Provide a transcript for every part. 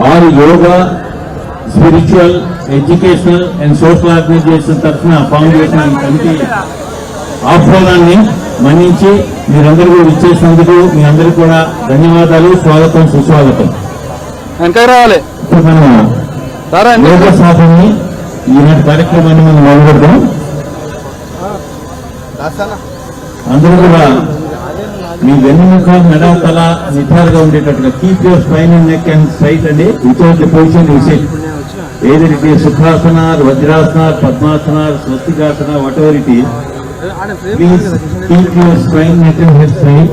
All yoga spiritual educational and social organisation తరఫున foundation committee ఆహ్వానాన్ని మన్నించి మీరందరూ కూడా ఇచ్చేసినందుకు మీ అందరికీ కూడా ధన్యవాదాలు. స్వాగతం, సుస్వాగతం. మనం యోగ సాధనని ఈనాటి కార్యక్రమాన్ని మనం మొదలుపెడదాం. అందరూ కూడా మీ వెన్నుముఖ మెడతల నిటారుగా ఉండేటట్టుగా keep your spine and neck and straight అండి. Without the position you sit. either it is Sukhasana, Vajrasana, Padmasana, Swastikasana, whatever it is. Please keep your spine, neck and head straight.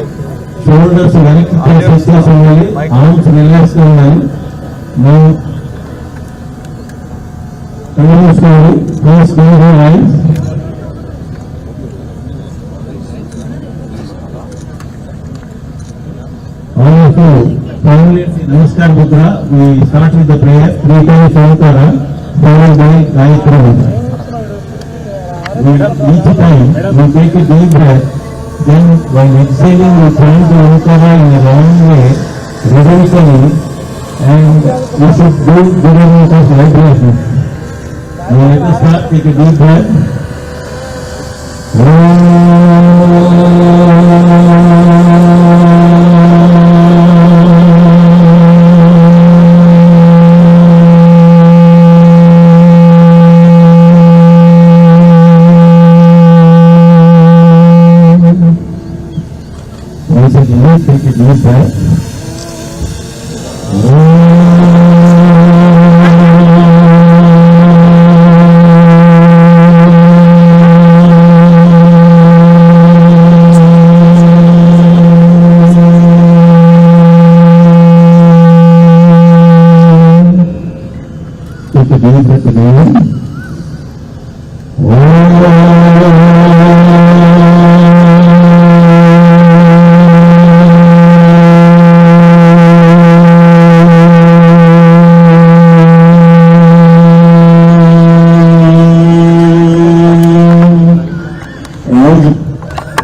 Shoulders వెనక్కి press ఉండాలి. Arms relax గా ఉండాలి. Now slowly please close your eyes. All of you Namaskar Mudra. We start with the prayer. 3 times Omkara followed by Gayatri Mudra. Each time we take a deep breath. Then while exhaling we chant the Omkara in a long way, rhythmically, and we should do good amount of vibration. Now let us start. Take a deep breath. Take a deep breath. Take a deep breath again.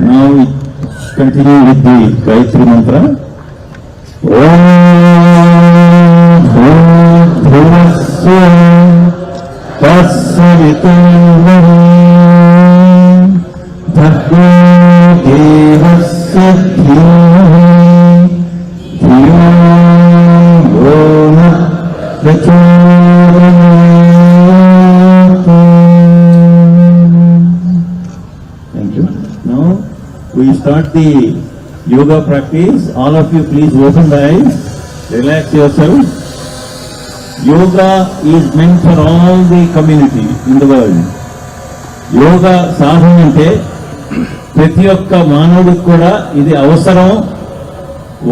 Now we continue with the Gayatri Mantra. Om Bhurvasya Tassaviturnam Bhargo Devasya Dhimahi Dhiyo Yo Na Prachodayate. Thank you. Now we start the yoga practice. All of you please open the eyes, relax yourself. Yoga is meant for all the community in the world. Yoga సాధన అంటే ప్రతి ఒక్క మానవుడికి కూడా ఇది అవసరం,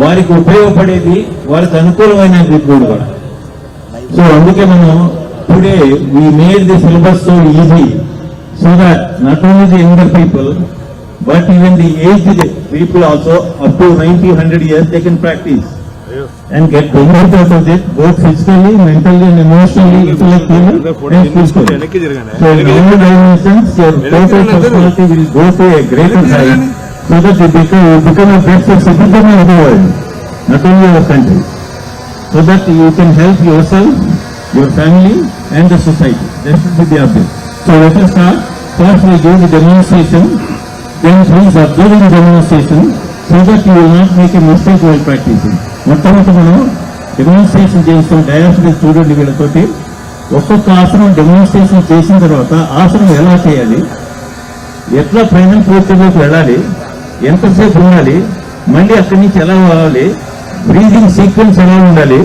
వారికి ఉపయోగపడేది, వారికి అనుకూలమైనది కూడా. సో అందుకే మనం today we made the syllabus so easy so that not only the younger people but even the aged people also up to 90-100 years they can practice and get benefit out of it, both physically, mentally and emotionally, intellectually and spiritually. So in all dimensions your total personality will go to a greater height so that you become a better citizen of the world, not only our country, so that you can help yourself, your family and the society. That should be the object. So let us start. First we do the demonstration. Then please observe the demonstration so that you will not make a mistake while practicing. మొట్టమొదటి మనం demonstration చేస్తాం. Diaphragm చూడండి, వీళ్ళతోటి ఒక్కొక్క ఆసనం demonstration చేసిన తర్వాత ఆసనం ఎలా చేయాలి, ఎట్లా ఫైనల్ పోర్షన్లోకి వెళ్ళాలి, ఎంతసేపు ఉండాలి, మళ్ళీ అక్కడి నుంచి ఎలా వెళ్ళాలి, బ్రీదింగ్ సీక్వెన్స్ ఎలా ఉండాలి,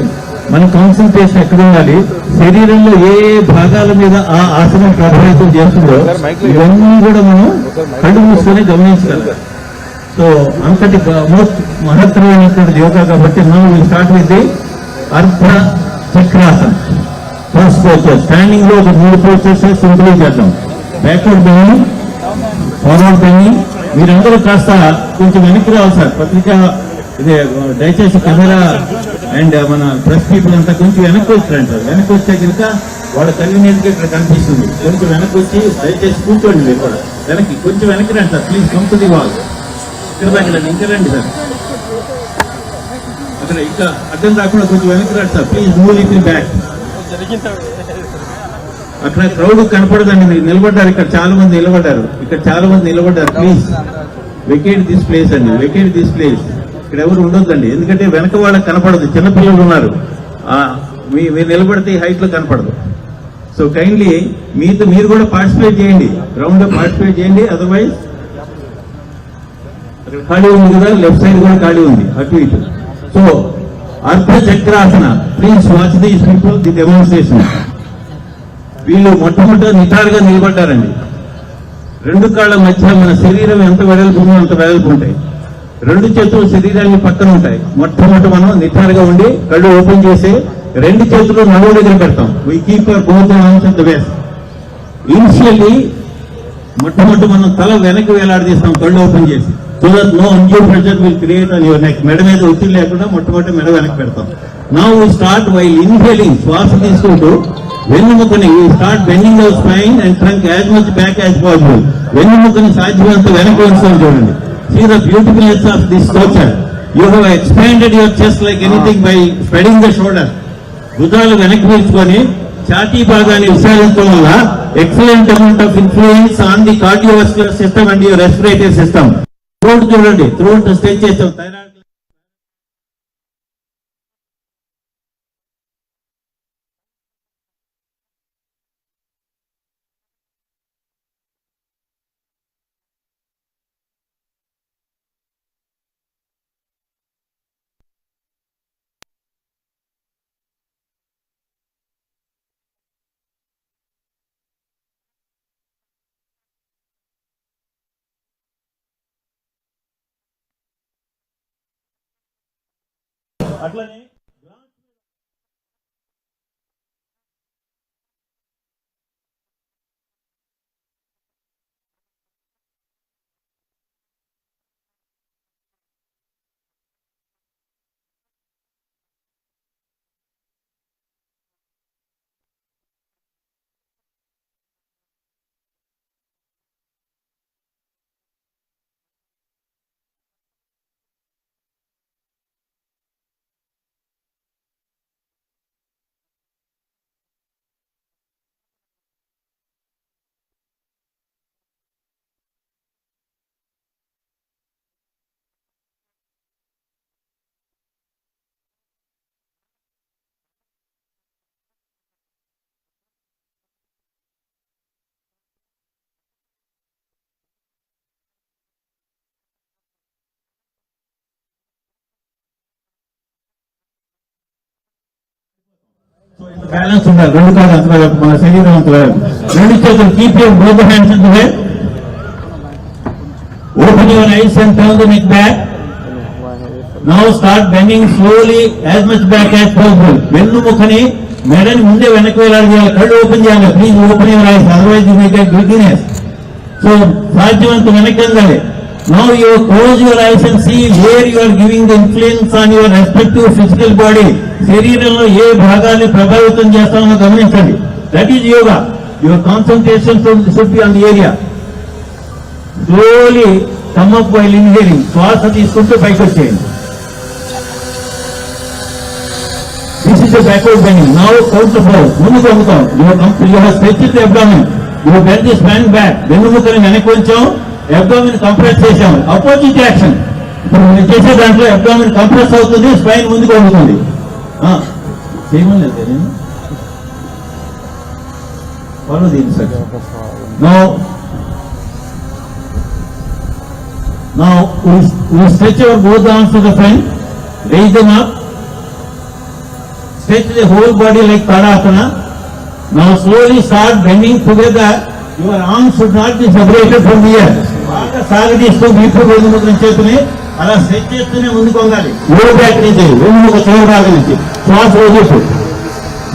మన కాన్సన్ట్రేషన్ ఎక్కడ ఉండాలి, శరీరంలో ఏ భాగాల మీద ఆ ఆసనం ప్రభావితం చేస్తుందో ఇవన్నీ కూడా మనం కళ్ళు మూసుకొని గమనించగలం. సో అంతటి మోస్ట్ మహత్తరమైనటువంటి యోగా కాబట్టి మనం స్టార్ట్ విత్ ది అర్ధ చక్రాసన. ఫస్ట్ పోచర్ స్టాండింగ్ లో ఒక 3 పోచర్స్ సింపుల్ చేద్దాం. Backward bending, forward bending. మీరందరూ కాస్త కొంచెం వెనక్కి రావాలి సార్. పత్రిక ఇది దయచేసి కెమెరా అండ్ మన ప్రెస్ పీపుల్ అంతా కొంచెం వెనక్కి వచ్చారండి సార్. వెనక్కి వచ్చే కనుక వాళ్ళ కన్వీనియంట్గా ఇక్కడ కనిపిస్తుంది. కొంచెం వెనక్కి వచ్చి దయచేసి కూర్చోండి. మీరు కూడా వెనక్కి కొంచెం వెనక్కి రండి sir. Please come to the wall. ఇక్కడ రండి, ఇంకా రండి సార్. అక్కడ ఇంకా అర్థం రాకుండా కొంచెం వెనక్కి రాడు sir, please move little back. అక్కడ క్రౌడ్ కనపడదండి, మీరు నిలబడ్డారు, ఇక్కడ చాలా మంది నిలబడ్డారు, ప్లీజ్ వెకేట్ దిస్ ప్లేస్ అండి, వెకేట్ దిస్ ప్లేస్. ఇక్కడ ఎవరు ఉండొద్దండి, ఎందుకంటే వెనక వాళ్ళకి కనపడదు, చిన్నపిల్లలు ఉన్నారు, మీరు నిలబడితే ఈ హైట్ లో కనపడదు. సో కైండ్లీ మీరు కూడా పార్టిసిపేట్ చేయండి, గ్రౌండ్ లో పార్టిసిపేట్ చేయండి. అదర్వైజ్ అక్కడ ఖాళీ ఉంది కదా, లెఫ్ట్ సైడ్ కూడా ఖాళీ ఉంది, అటు ఇటు. సో అర్ధ Chakrasana, please watch these people, the demonstration. వీళ్ళు మొట్టమొదటి నిటారుగా నిలబడ్డారండి. రెండు కాళ్ళ మధ్య మన శరీరం ఎంత వెడల్పు ఉందో అంత వెడల్పు ఉంటాయి. రెండు చేతులు శరీరాన్ని పక్కన ఉంటాయి. మొట్టమొదటి మనం నిటారుగా ఉండి కళ్ళు ఓపెన్ చేసి రెండు చేతులు నడుము దగ్గర పెడతాం. We keep our both arms at the waist. Initially మొట్టమొదటి మనం తల వెనక్కి వేలాడదీస్తాం కళ్ళు ఓపెన్ చేసి, so that no undue pressure will create on your neck. మెడ మీద ఒత్తిడి లేకుండా మొట్టమొదటి మెడ వెనక్కి పెడతాం. Now we start while inhaling, శ్వాస తీసుకుంటూ వెన్నుముకని start bending your spine and trunk as much back as possible. వెన్నుముకని సాధ్యమంత వెనక్కి ఉంచుతాం. చూడండి, see the beautifulness of this posture. You have expanded your chest like anything by spreading the shoulder. భుజాలు వెనక్కి పీల్చుకొని ఛాతీ భాగాన్ని విశాలించడం వల్ల excellent amount of influence on the cardiovascular system and your respiratory system. Throat చూడండి, త్రోట్ స్ట్రెచ్ చేస్తాం. Thyroid అట్లనే బ్యాలెన్స్ ఉండాలి. రెండు కాదు అంత మన శరీరం అంత రెండు చేతులు keep your both hands in the head. Open your eyes and turn the neck back. Now start bending slowly as much back as possible. వెన్నుముఖని మెడని ముందే వెనక్కి వేలాడేయాలి, కళ్ళు ఓపెన్ చేయాలి. Please open your eyes, otherwise you may get giddiness. So సాధ్యమంత వెనక్కి వెళ్ళాలి. Now you close your eyes and see where you are giving the influence on your respective physical body. శరీరంలో ఏ భాగాన్ని ప్రభావితం చేస్తామో గమనించండి. That is yoga. Your concentration should be on the area. Slowly come up while inhaling. శ్వాస తీసుకుంటూ పైకి వచ్చేయండి. This is the backward bending. Now counter pose. ముందుకు వంగుతాం. You have stretched the abdomen. You have bend the spine back. వెన్నుముకని వెనక్కి ఉంచాం, abdomen compress చేశాము. Opposite action. ఇప్పుడు మీరు చేసే దాంట్లో అబ్డామిన్ కంప్రెస్ అవుతుంది, స్పైన్ ముందుకు వంగుతుంది. చేయమని లేదు నేను follow the instruction. Now we stretch our both arms to the front, raise them up, stretch the whole body like Tadasana. Now slowly start bending together. Your arms should not be separated from the ear. బాగా సాగదీస్తూ వీపు వెన్నుముక చేతుని అలా stretch చేస్తూనే ముందుకు వంగాలి. లో back నుంచి వెన్నుముక చివరి భాగం నుంచి శ్వాస వదిలేస్తూ.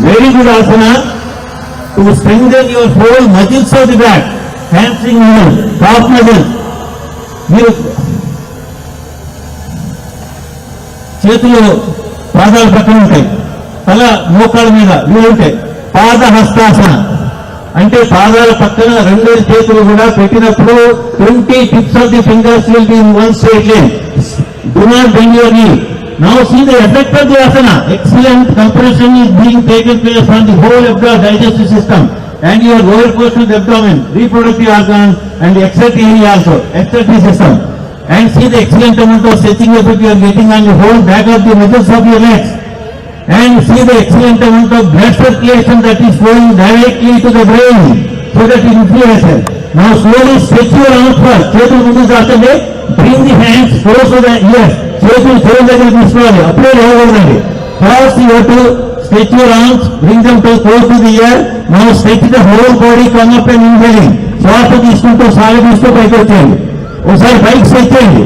Very good Haasan to strengthen your whole muscles of the back, hamstring muscle, top muscle. మీరు చేతులు పాదాల పక్కన ఉంటాయి, తల మోకాళ్ళ మీద ఇవి ఉంటాయి. పాద హస్తాసన అంటే పాదాల పక్కన రెండు చేతులు కూడా పెట్టినప్పుడు 20 tips of the fingers will be in one straight line. Do not bend your నీ. Now see the effect of the asana. Excellent compression is being taken place from the whole of the digestive system and your lower portion of the abdomen, reproductive organs and the excretory area also, excretory system. And see the excellent amount of stretching effect you are getting on the whole back of the muscles of your legs. And see the excellent amount of blood circulation that is flowing directly to the brain so that it influences. Now slowly stretch your arms first. Chetuలు ముందుకు చాచండి. Bring the hands close to the ears. చేతులు చెవుల దగ్గర తీసుకోవాలి. అప్పుడే లేవకూడదండి. First you have to stretch your arms, bring them to close to the ear. Now stretch the whole body, come up and inhaling. శ్వాస తీసుకుంటూ సాగ తీస్తూ పైకి వచ్చేయండి. ఒకసారి పైకి స్ట్రెచ్ చేయండి.